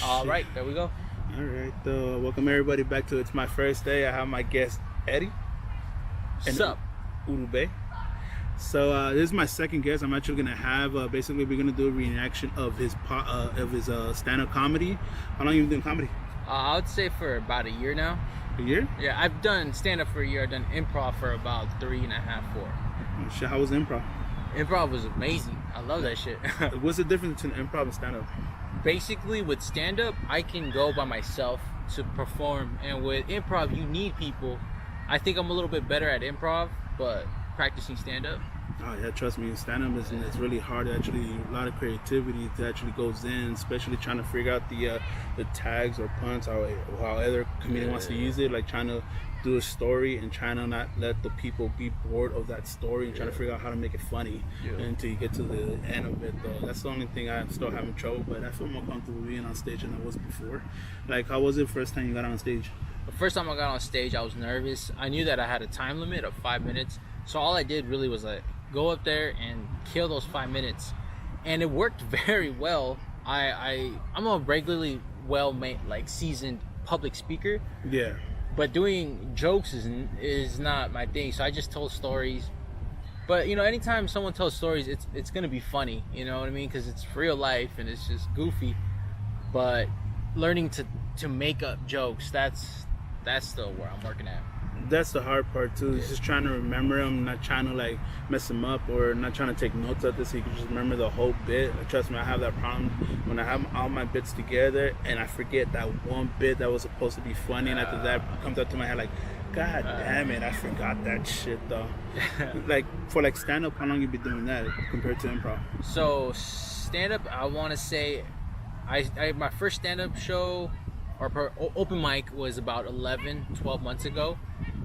All right, there we go. All right, welcome everybody back to It's My First Day. I have my guest Eddie. What's up? Urube. So this is my second guest. I'm actually gonna have basically we're gonna do a reenaction of his stand-up comedy. How long have you been doing comedy? I would say for about a year now. A year? Yeah, I've done stand-up for a year. I've done improv for about 3.5, 4. Oh, shit, how was improv? Improv was amazing. I love that shit. What's the difference between improv and stand-up? Basically, with stand-up, I can go by myself to perform, and with improv, you need people. I think I'm a little bit better at improv, but practicing stand-up. Oh yeah, trust me, stand-up is it's really hard. Actually, a lot of creativity that actually goes in, especially trying to figure out the tags or puns, how other comedian wants to use it, like trying to do a story and trying to not let the people be bored of that story and trying to figure out how to make it funny until you get to the end of it. Though that's the only thing I'm still having trouble, but I feel more comfortable being on stage than I was before. Like, how was it first time you got on stage? The first time I got on stage, I was nervous. I knew that I had a time limit of 5 minutes, so all I did really was like go up there and kill those 5 minutes, and it worked very well. I'm a regularly seasoned public speaker. Yeah. But doing jokes is not my thing, so I just told stories. But you know, anytime someone tells stories, it's gonna be funny. You know what I mean? Because it's real life and it's just goofy. But learning to make up jokes, that's still where I'm working at. That's the hard part too. It's just trying to remember them, not trying to like mess them up or not trying to take notes of this so you can just remember the whole bit. Like, trust me, I have that problem when I have all my bits together and I forget that one bit that was supposed to be funny, and after that comes up to my head like, God damn it, I forgot that shit though. Like for like stand up, how long you been doing that compared to improv? So stand up, I want to say, I my first stand up show or open mic was about 12 months ago.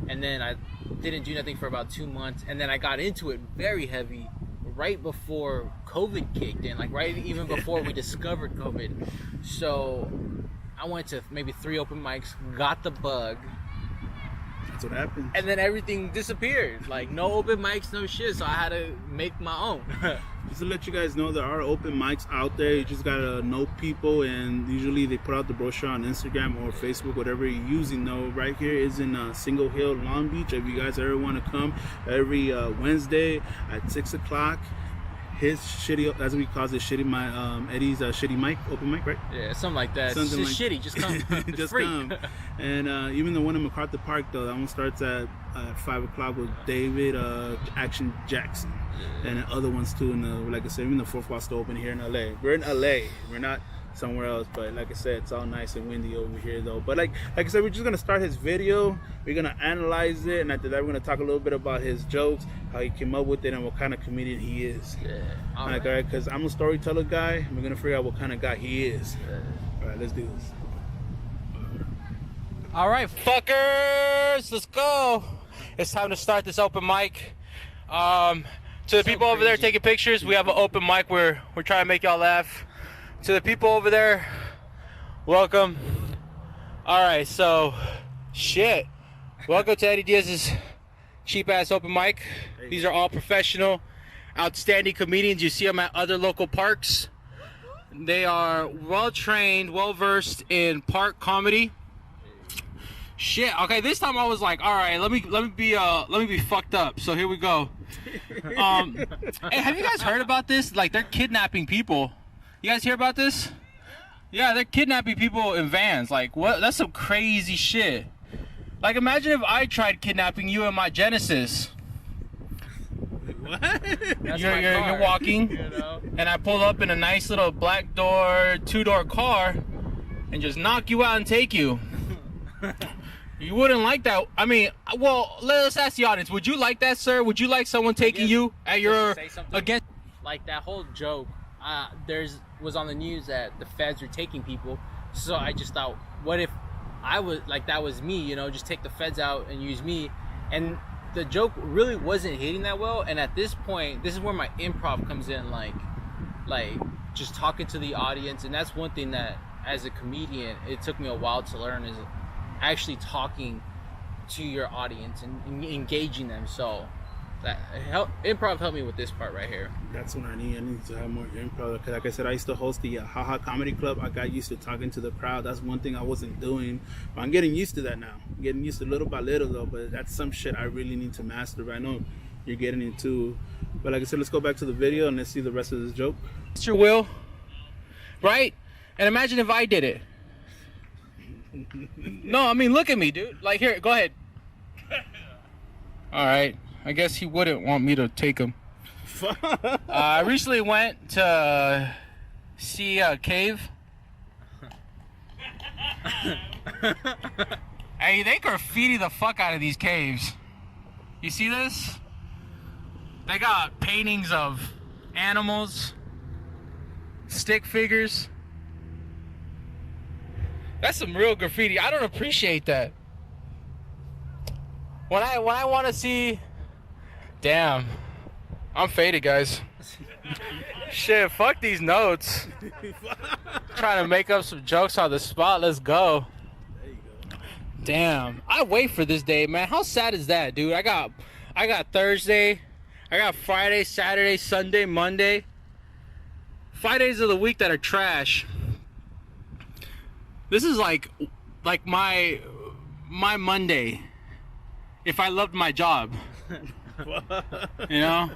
And then I didn't do nothing for about 2 months, and then I got into it very heavy right before COVID kicked in, like right even before we discovered COVID. So I went to maybe 3 open mics, got the bug. That's what happened. And then everything disappeared. Like no open mics, no shit. So I had to make my own. Just to let you guys know, there are open mics out there. You just gotta know people, and usually they put out the brochure on Instagram or Facebook, whatever you're using. Though, right here is in Single Hill, Long Beach. If you guys ever want to come, every Wednesday at 6 o'clock. His shitty, as we call it, Eddie's shitty mic, open mic, right? Yeah, something like that. Something it's just like, shitty, just come. Just free. come. And even the one in MacArthur Park, though, that one starts at 5 o'clock with David Action Jackson. And other ones too, like I said, even the fourth wall still open here in LA. We're in LA, we're not somewhere else, but like I said, it's all nice and windy over here though. But like I said, we're just gonna start his video, we're gonna analyze it, and after that we're gonna talk a little bit about his jokes, how he came up with it, and what kind of comedian he is. Yeah. All right, because I'm a storyteller guy, and we're gonna figure out what kind of guy he is. All right, let's do this. All right, fuckers, let's go. It's time to start this open mic. To the people over there taking pictures, we have an open mic where we're trying to make y'all laugh. To the people over there, welcome. All right, so shit. Welcome to Eddie Diaz's cheap ass open mic. These are all professional, outstanding comedians. You see them at other local parks. They are well trained, well versed in park comedy. Shit. Okay, this time I was like, all right, let me be fucked up. So here we go. Hey, have you guys heard about this? Like, they're kidnapping people. You guys hear about this? Yeah, they're kidnapping people in vans. Like, what? That's some crazy shit. Like, imagine if I tried kidnapping you in my Genesis. What? You're walking, you know? And I pull up in a nice little black door, 2-door car, and just knock you out and take you. You wouldn't like that. I mean, well, let's ask the audience. Would you like that, sir? Would you like someone taking you at your against? Like that whole joke. Was on the news that the feds were taking people. So I just thought, what if I was like that was me? You know, just take the feds out and use me. And the joke really wasn't hitting that well. And at this point, this is where my improv comes in. Like just talking to the audience. And that's one thing that, as a comedian, it took me a while to learn is actually talking to your audience and engaging them. So Improv helped me with this part right here. That's what I need. I need to have more improv. 'Cause like I said, I used to host the Haha Comedy Club. I got used to talking to the crowd. That's one thing I wasn't doing. But I'm getting used to that now. I'm getting used to little by little though. But that's some shit I really need to master. But I know you're getting into. But like I said, let's go back to the video and let's see the rest of this joke. It's your will, right? And imagine if I did it. No, I mean, look at me, dude. Like, here, go ahead. All right. I guess he wouldn't want me to take him. I recently went to see a cave. Hey, they graffiti the fuck out of these caves. You see this? They got paintings of animals, stick figures. That's some real graffiti. I don't appreciate that. When I want to see, damn, I'm faded, guys. Shit, fuck these notes. Trying to make up some jokes on the spot. Let's go. There you go. Damn, I wait for this day, man. How sad is that, dude? I got Thursday, I got Friday, Saturday, Sunday, Monday. 5 days of the week that are trash. This is like my Monday if I loved my job. You know?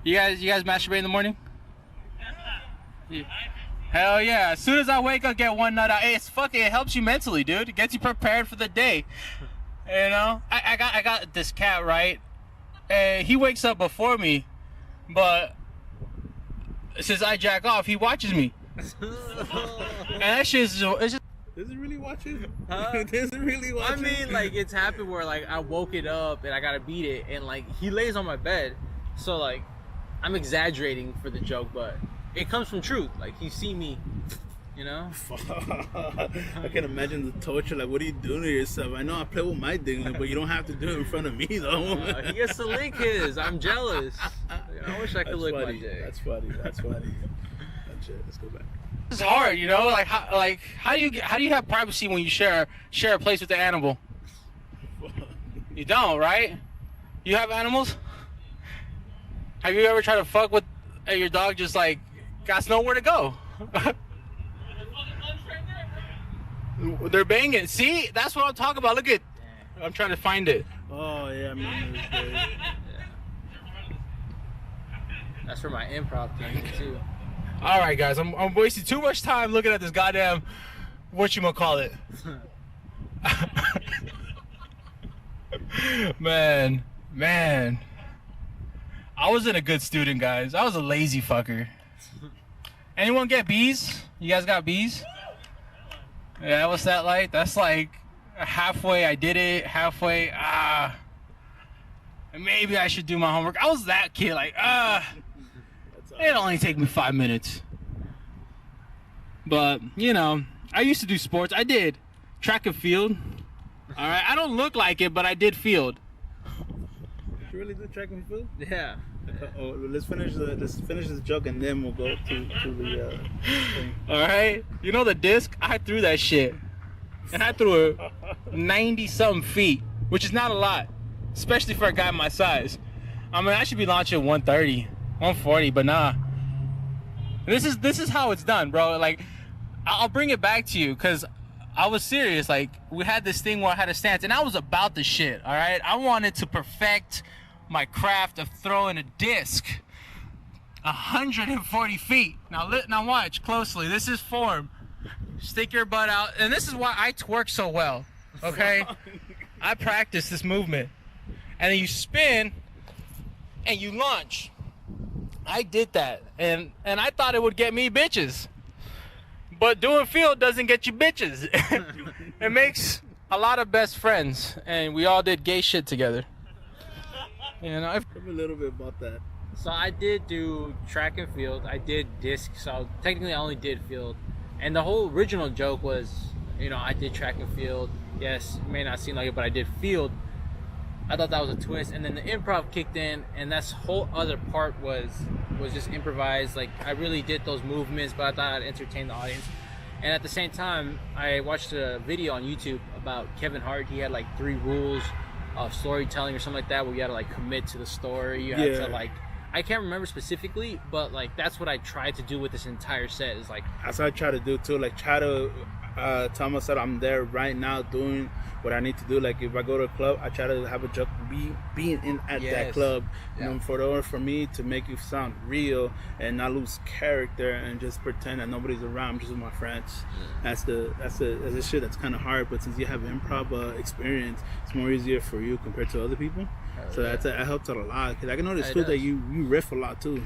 You guys masturbate in the morning? Yeah. Hell yeah. As soon as I wake up, get one nut out. Hey, it helps you mentally, dude. It gets you prepared for the day. You know? I got this cat, right? And he wakes up before me, but since I jack off, he watches me. And that shit is just. Does it really watch it? Does it really watch it? I mean, like, it's happened where, like, I woke it up and I gotta beat it, and, like, he lays on my bed. So, like, I'm exaggerating for the joke, but it comes from truth. Like, he see me, you know? I can imagine the torture. Like, what are you doing to yourself? I know I play with my dignity, but you don't have to do it in front of me, though. He gets to lick his. I'm jealous. I wish I could lick my dick. That's funny. That's funny. That's it. Let's go back. It's hard, you know. Like how do you have privacy when you share a place with the animal? You don't, right? You have animals? Have you ever tried to fuck with your dog? Just like got nowhere to go. They're banging. See, that's what I'm talking about. Look at. I'm trying to find it. Oh yeah, I mean, it was good. Yeah. That's for my improv thing too. All right, guys, I'm wasting too much time looking at this goddamn whatchamacallit. Man, I wasn't a good student, guys. I was a lazy fucker. Anyone get B's? You guys got B's? Yeah, what's that like? That's like halfway I did it, halfway, maybe I should do my homework. I was that kid, like, it'll only take me 5 minutes. But, you know, I used to do sports. I did track and field. All right, I don't look like it, but I did field. Did you really do track and field? Yeah. Oh, let's finish this joke and then we'll go to the thing. All right, you know the disc? I threw that shit, and I threw it 90-something feet, which is not a lot, especially for a guy my size. I mean, I should be launching 130, 140, but nah. This is how it's done, bro. Like, I'll bring it back to you because I was serious. Like, we had this thing where I had a stance, and I was about the shit. All right, I wanted to perfect my craft of throwing a disc 140 feet. Now watch closely. This is form. Stick your butt out, and this is why I twerk so well. Okay, I practice this movement, and then you spin, and you launch. I did that, and I thought it would get me bitches, but doing field doesn't get you bitches. It makes a lot of best friends, and we all did gay shit together. You know, Tell me a little bit about that. So I did do track and field. I did disc. So technically I only did field. And the whole original joke was, you know, I did track and field. Yes, it may not seem like it, but I did field. I thought that was a twist. And then the improv kicked in, and that's whole other part was just improvised. Like, I really did those movements, but I thought I'd entertain the audience. And at the same time, I watched a video on YouTube about Kevin Hart. He had like 3 rules storytelling or something like that, where you had to like commit to the story. You had to like, I can't remember specifically, but like that's what I tried to do with this entire set. Is like that's what I try to do too. Like try to tell myself I'm there right now doing what I need to do. Like if I go to a club, I try to have a joke being in at that club. You know, for me to make it sound real and not lose character and just pretend that nobody's around. I'm just with my friends. That's the shit that's kind of hard. But since you have improv experience, it's more easier for you compared to other people. So that helps out a lot. Because I can notice too that you riff a lot too.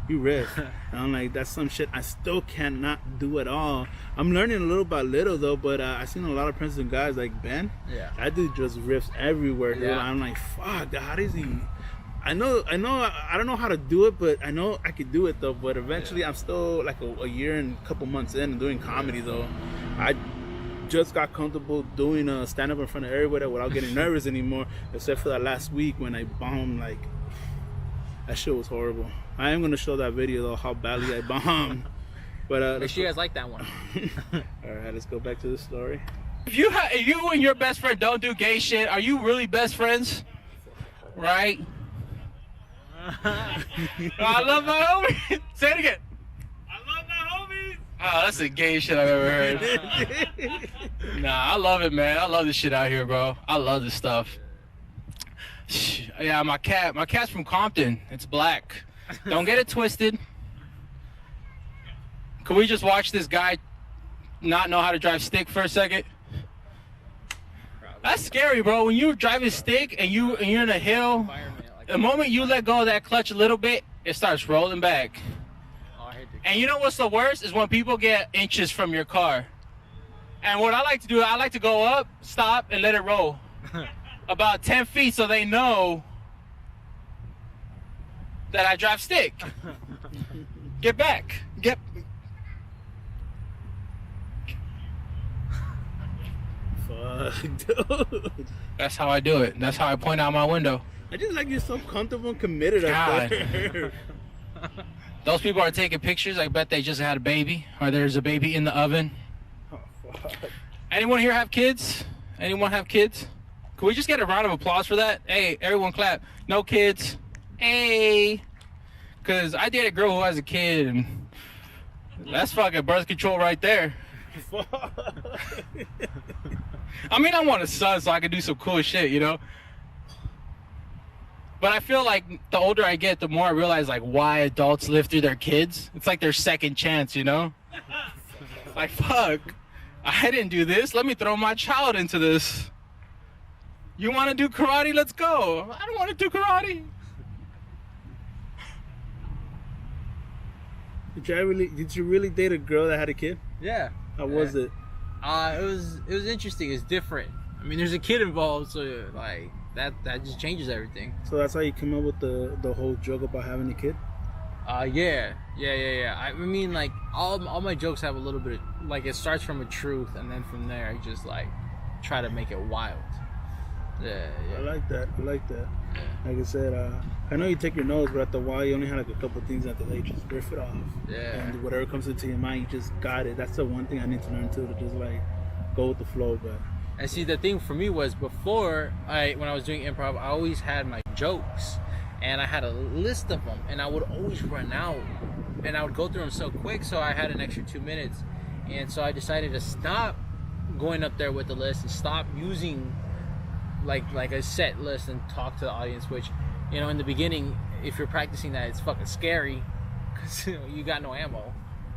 You riff. And I'm like, that's some shit I still cannot do at all. I'm learning a little by little though, but I've seen a lot of Princeton guys like Ben. Yeah. That dude just riffs everywhere. Dude. I'm like, fuck, how does he? I don't know how to do it, but I know I could do it though. But eventually, I'm still like a year and a couple months in and doing comedy though. I just got comfortable doing a stand-up in front of everybody without getting nervous anymore, except for that last week when I bombed. Like, that shit was horrible. I am gonna show that video though, how badly I bombed. But make sure you guys like that one. All right, let's go back to the story. If you and your best friend don't do gay shit, are you really best friends? Right? I love my homies. Say it again. I love my homies. Oh, that's the gayest shit I've ever heard. Nah, I love it, man. I love this shit out here, bro. I love this stuff. Yeah, my cat's from Compton. It's black. Don't get it twisted. Can we just watch this guy not know how to drive stick for a second? That's scary, bro. When you drive a stick and you're in a hill, the moment you let go of that clutch a little bit, it starts rolling back. And you know what's the worst is when people get inches from your car. And what I like to do, I like to go up, stop, and let it roll. About 10 feet so they know that I drive stick. Get back. Fuck, dude. That's how I do it. That's how I point out my window. I just like you're so comfortable and committed up there. Those people are taking pictures. I bet they just had a baby, or there's a baby in the oven. Oh, fuck. Anyone here have kids? Anyone have kids? Can we just get a round of applause for that? Hey, everyone clap. No kids. Hey. Because I dated a girl who has a kid, and that's fucking birth control right there. I mean, I want a son so I can do some cool shit, you know? But I feel like the older I get, the more I realize like why adults live through their kids. It's like their second chance, you know? Like, fuck, I didn't do this. Let me throw my child into this. You want to do karate? Let's go. I don't want to do karate. Did you really date a girl that had a kid? Yeah. How was it? It was interesting. It's different. I mean, there's a kid involved, so like that just changes everything. So that's how you came up with the whole joke about having a kid? Yeah. I mean, like all my jokes have a little bit of, like, it starts from a truth, and then from there I just like try to make it wild. Yeah. I like that. Like I said, I know you take your nose, but at the while you only had like a couple things at the late, just riff it off. Yeah. And whatever comes into your mind, you just got it. That's the one thing I need to learn too, to just like go with the flow. But and see, the thing for me was before when I was doing improv, I always had my jokes, and I had a list of them, and I would always run out, and I would go through them so quick, so I had an extra 2 minutes, and so I decided to stop going up there with the list and stop using like a set list and talk to the audience, which, you know, in the beginning, if you're practicing that, it's fucking scary because you got no ammo.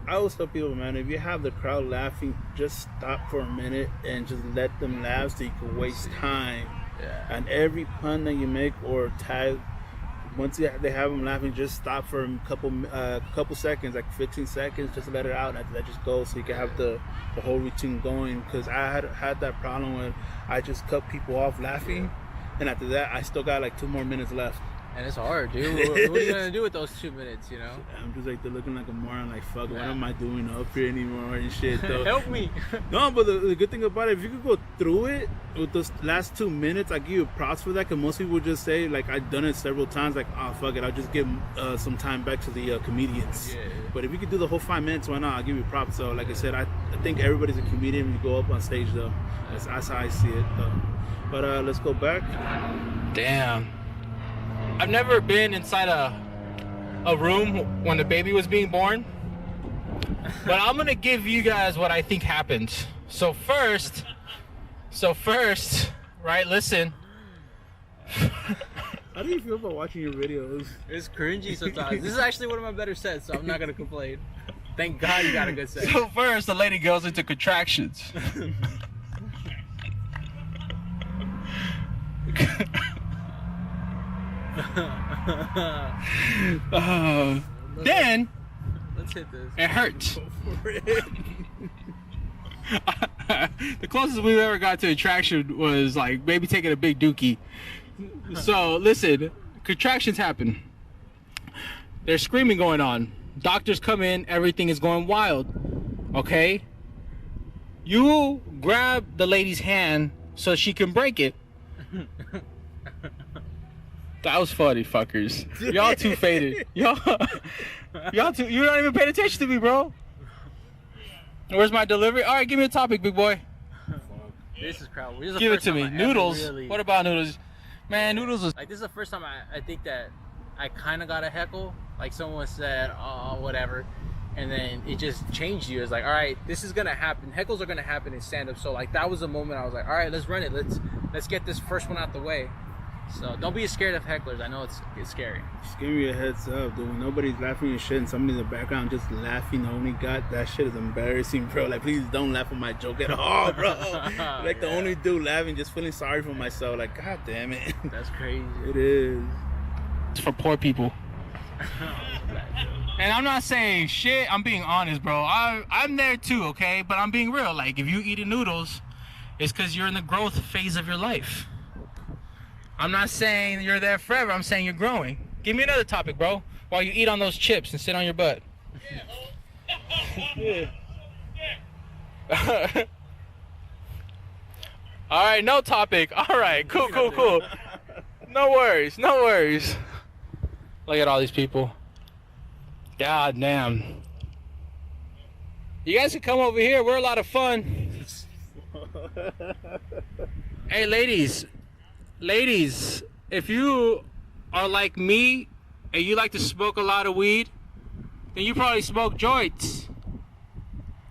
I always tell people, man, if you have the crowd laughing, just stop for a minute and just let them laugh so you can waste time. Yeah. And every pun that you make or tag, once they have them laughing, just stop for a couple seconds, like 15 seconds, just let it out, and after that just go, so you can have the whole routine going. Because I had that problem when I just cut people off laughing, and after that I still got like 2 more minutes left. And it's hard, dude. What are you gonna do with those 2 minutes, you know? I'm just like, they're looking like a moron, like, fuck, what am I doing up here anymore and shit, though. Help me. No, but the good thing about it, if you could go through it with those last 2 minutes, I give you props for that, because most people just say, like, I've done it several times, like, oh, fuck it, I'll just give some time back to the comedians. Yeah. But if you could do the whole 5 minutes, why not? I'll give you props. So, like I said, think everybody's a comedian when you go up on stage, though. That's how I see it. But let's go back. Damn. I've never been inside a room when the baby was being born. But I'm gonna give you guys what I think happened. So first, right, listen. How do you feel about watching your videos? It's cringy sometimes. This is actually one of my better sets, so I'm not gonna complain. Thank God you got a good set. So first, the lady goes into contractions. Then Let's hit this. it hurts. The closest we've ever got to a traction was like maybe taking a big dookie. So listen, contractions happen. There's screaming going on. Doctors come in, everything is going wild. Okay? You grab the lady's hand so she can break it. That was funny, fuckers. Y'all too faded. Y'all too. You're not even paying attention to me, bro. Where's my delivery? All right, give me a topic, big boy. This is crowd. Give it to me. Noodles. What about noodles? Man, noodles is Like, this is the first time I think that I kind of got a heckle. Like, someone said, oh, whatever. And then it just changed you. It's like, all right, this is going to happen. Heckles are going to happen in stand-up. So, like, that was a moment I was like, all right, let's run it. Let's get this first one out the way. So, don't be scared of hecklers. I know it's scary. Just give me a heads up, dude. When nobody's laughing and shit and somebody in the background just laughing, only God, that shit is embarrassing, bro. Like, please don't laugh at my joke at all, bro. Like, the only dude laughing, just feeling sorry for myself. Like, God damn it. That's crazy. It is. It's for poor people. And I'm not saying shit. I'm being honest, bro. I'm there too, okay? But I'm being real. Like, if you eating noodles, it's because you're in the growth phase of your life. I'm not saying you're there forever. I'm saying you're growing. Give me another topic, bro. While you eat on those chips and sit on your butt. All right, no topic. All right, cool. No worries. Look at all these people. God damn. You guys can come over here. We're a lot of fun. Hey, ladies, if you are like me and you like to smoke a lot of weed, then you probably smoke joints.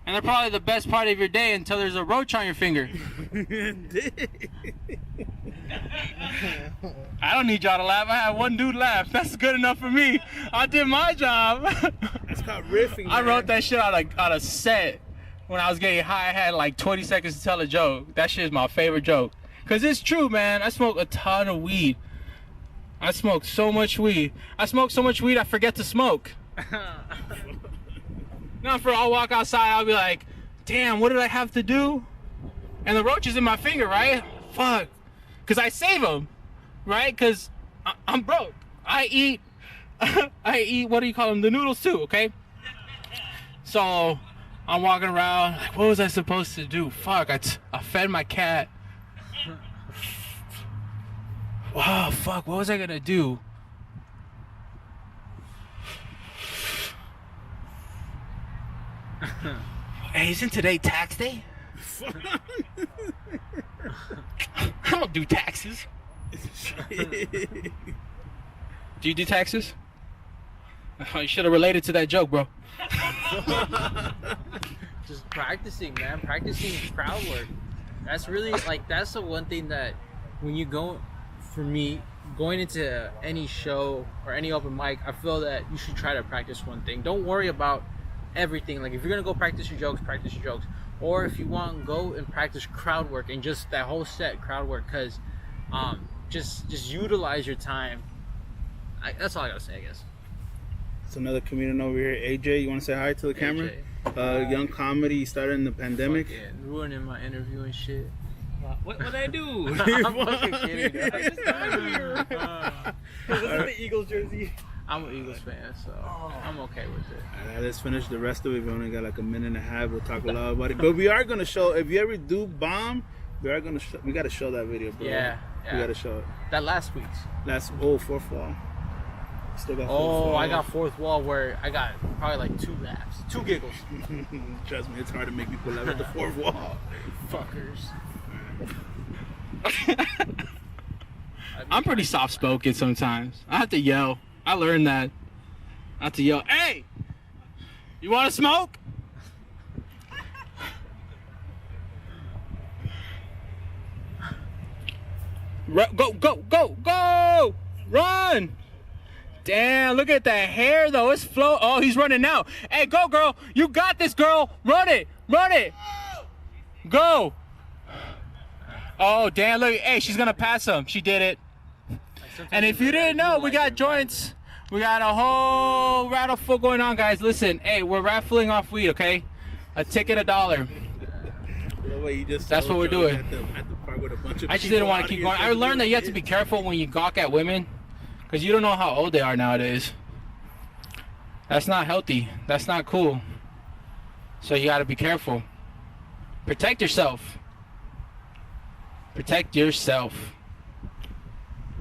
And they're probably the best part of your day until there's a roach on your finger. I don't need y'all to laugh. I had one dude laugh. That's good enough for me. I did my job. That's called riffing, I man. wrote that shit out of set. When I was getting high, I had like 20 seconds to tell a joke. That shit is my favorite joke. Because it's true, man. I smoke a ton of weed. I smoke so much weed. I forget to smoke. Now, I'll walk outside, I'll be like, damn, what did I have to do? And the roach is in my finger, right? Fuck. Because I save them, right? Because I'm broke. I eat, what do you call them? The noodles too, okay? So I'm walking around, like, what was I supposed to do? Fuck, I fed my cat. Oh, fuck, what was I gonna do? Hey, isn't today tax day? I don't do taxes. Do you do taxes? Oh, you should have related to that joke, bro. Just practicing, man. Practicing crowd work. That's really, like, that's the one thing that when you go, for me, going into any show or any open mic, I feel that you should try to practice one thing. Don't worry about everything. Like, if you're gonna go practice your jokes, or if you want, go and practice crowd work and just that whole set crowd work, because just utilize your time. That's all I gotta say, I guess. It's another comedian over here, AJ. You want to say hi to the camera? Young comedy. He started in the pandemic. Ruining my interview and shit. What would I do? I'm fucking kidding. I just got here. This is the Eagles jersey. I'm an Eagles fan, so I'm okay with it. Alright, let's finish the rest of it. We only got like a minute and a half. We'll talk a lot about it, but we are gonna show. If you ever do bomb, we are gonna. We gotta show that video, bro. Yeah. We gotta show it. That last week's. Fourth wall. Still got Oh, I got fourth wall where I got probably like 2 laughs, 2 giggles. Trust me, it's hard to make people laugh at the fourth wall. Fuckers. I'm pretty soft-spoken sometimes. I have to yell. I learned that. I have to yell, hey! You want to smoke? Go, go, go, go! Run! Damn, look at that hair, though. It's flow. Oh, he's running now. Hey, go, girl. You got this, girl. Run it. Run it. Go. Oh, damn, look. Hey, she's going to pass him. She did it. And if you didn't know, we got joints. We got a whole raffle going on, guys. Listen, hey, we're raffling off weed, okay? A ticket $1. That's what we're doing. At the park with a bunch of I just people didn't want out to keep here going. I learned that you have to be careful when you gawk at women, because you don't know how old they are nowadays. That's not healthy. That's not cool. So you got to be careful. Protect yourself. Protect yourself.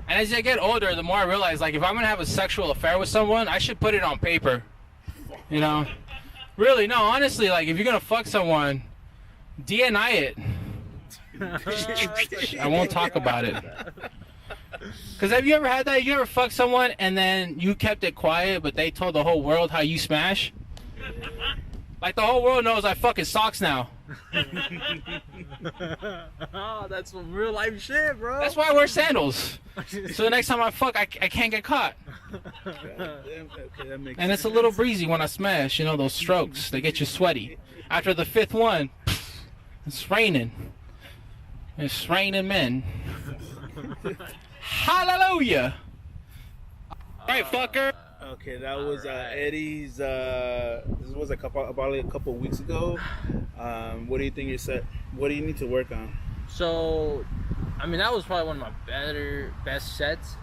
And as I get older, the more I realize, like, if I'm going to have a sexual affair with someone, I should put it on paper. You know? Really, no, honestly, like, if you're going to fuck someone, DNI it. I won't talk about it. Because have you ever had that? You ever fucked someone and then you kept it quiet, but they told the whole world how you smash? Like, the whole world knows I fucking socks now. Oh, that's some real life shit, bro. That's why I wear sandals. So the next time I fuck, I can't get caught. And it's a little breezy when I smash, you know, those strokes. They get you sweaty. After the 5th one, it's raining. It's raining men. Hallelujah! Alright, fucker. Okay, that was Eddie's. This was about a couple of weeks ago. What do you think you said? What do you need to work on? So, I mean, that was probably one of my best sets.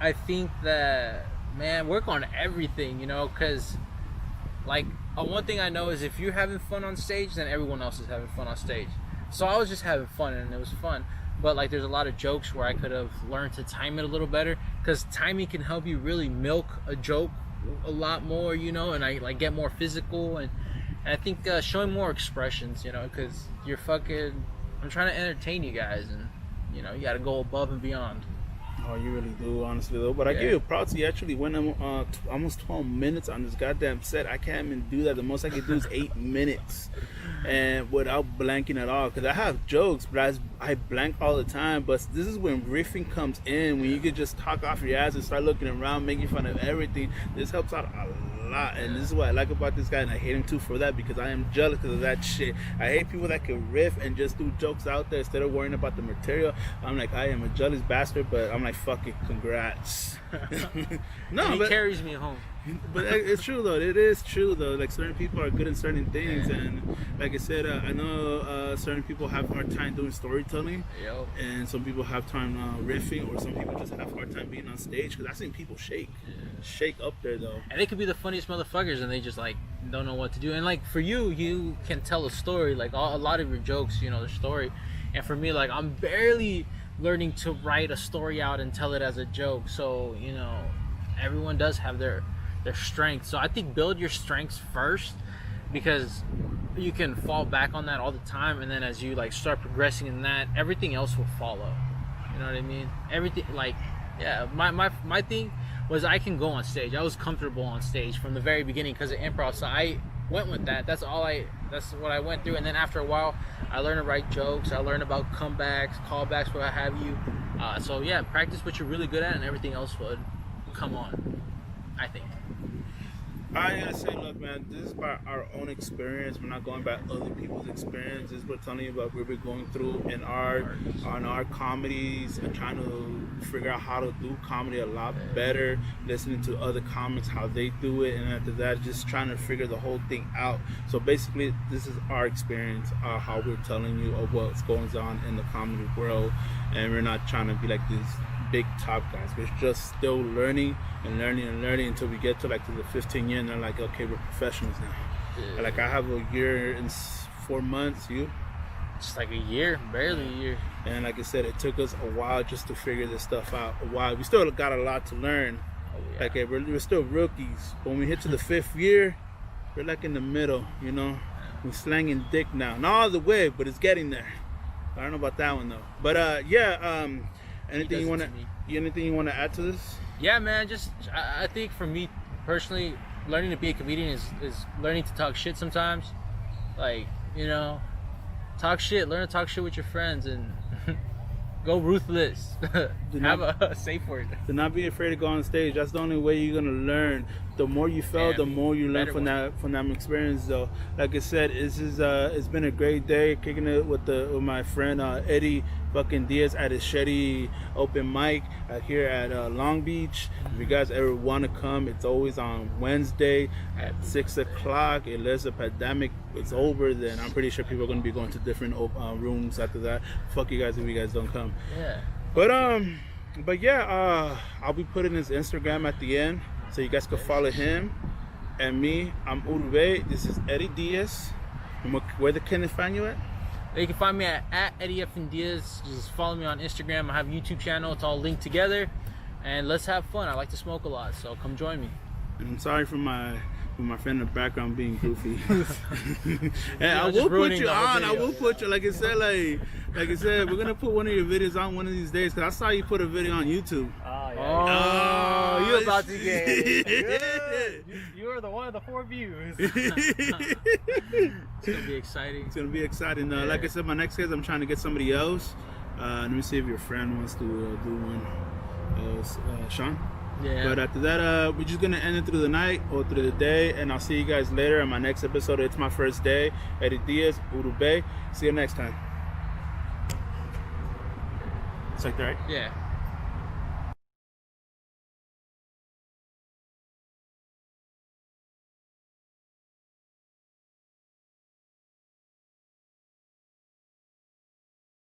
I think that, man, work on everything, you know, because, like, one thing I know is if you're having fun on stage, then everyone else is having fun on stage. So I was just having fun, and it was fun. But, like, there's a lot of jokes where I could have learned to time it a little better, because timing can help you really milk a joke a lot more, you know, and I, like, get more physical, and I think showing more expressions, you know, because you're fucking, I'm trying to entertain you guys, and, you know, you got to go above and beyond. Oh, you really do, honestly, though. But I give you props. You actually went almost 12 minutes on this goddamn set. I can't even do that. The most I can do is 8 minutes, and without blanking at all. Because I have jokes, but I blank all the time. But this is when riffing comes in, when you could just talk off your ass and start looking around, making fun of everything. This helps out a lot, and this is what I like about this guy, and I hate him too for that, because I am jealous of that shit. I hate people that can riff and just do jokes out there instead of worrying about the material. I'm like, I am a jealous bastard, but I'm like, fuck it, congrats. No, he but carries me home. But it's true though. It is true though. Like, certain people are good in certain things, and like I said, I know certain people have a hard time doing storytelling, and some people have time riffing, or some people just have a hard time being on stage. Because I've seen people shake up there though. And they could be the funniest motherfuckers, and they just, like, don't know what to do. And, like, for you can tell a story, like, a lot of your jokes, you know, the story. And for me, like, I'm barely learning to write a story out and tell it as a joke. So, you know, everyone does have their strengths. So I think build your strengths first, because you can fall back on that all the time, and then as you, like, start progressing in that, everything else will follow. You know what I mean? Everything, like, yeah, my thing was I can go on stage. I was comfortable on stage from the very beginning because of improv, so I went with that. That's what I went through. And then after a while, I learned to write jokes. I learned about comebacks, callbacks, what have you. So yeah, practice what you're really good at, and everything else would come on, I think. I gotta say, look, man, this is by our own experience. We're not going by other people's experiences. We're telling you about what we're going through in on our comedies, and trying to figure out how to do comedy a lot better, listening to other comics, how they do it, and after that, just trying to figure the whole thing out. So basically, this is our experience, how we're telling you of what's going on in the comedy world, and we're not trying to be like these big top guys. We're just still learning until we get to the 15 year, and they're like, okay, we're professionals now. Like, I have a year and 4 months. You? Just like a year, barely a year. And like I said, it took us a while just to figure this stuff out. We still got a lot to learn, yeah. Like we're still rookies. But when we hit to the 5th year, we're like in the middle, you know. We're slanging dick now. Not all the way, but it's getting there. I don't know about that one though. But anything you want to add to this? Yeah, man. Just I think for me personally, learning to be a comedian is learning to talk shit sometimes. Like, you know, talk shit. Learn to talk shit with your friends and go ruthless. Have a safe word. Do not be afraid to go on stage. That's the only way you're gonna learn. The more you fail, the more you learn from that experience. Though, like I said, it's been a great day kicking it with my friend Eddie fucking Diaz at his Shetty open mic here at Long Beach. If you guys ever want to come, it's always on Wednesday at 6 o'clock. Unless the pandemic is over, then I'm pretty sure people are gonna be going to different rooms after that. Fuck you guys if you guys don't come. Yeah. But yeah, I'll be putting his Instagram at the end, so you guys can follow him and me. I'm Urbe. This is Eddie Diaz. And where can they find you at? You can find me at Eddie F. and Diaz. Just follow me on Instagram. I have a YouTube channel. It's all linked together. And let's have fun. I like to smoke a lot, so come join me. And I'm sorry for my friend in the background being goofy. And I will put you on. I will put you, like I said, we're gonna put one of your videos on one of these days. Cause I saw you put a video on YouTube. Oh, you about to get You are the one of the 4 views. It's gonna be exciting. It's gonna be exciting. Like I said, my next case, I'm trying to get somebody else. Let me see if your friend wants to do one. Sean. Yeah. But after that, we're just gonna end it through the night or through the day, and I'll see you guys later in my next episode. It's my first day. Eddie Diaz, Urube. See you next time. It's like that, right? Yeah.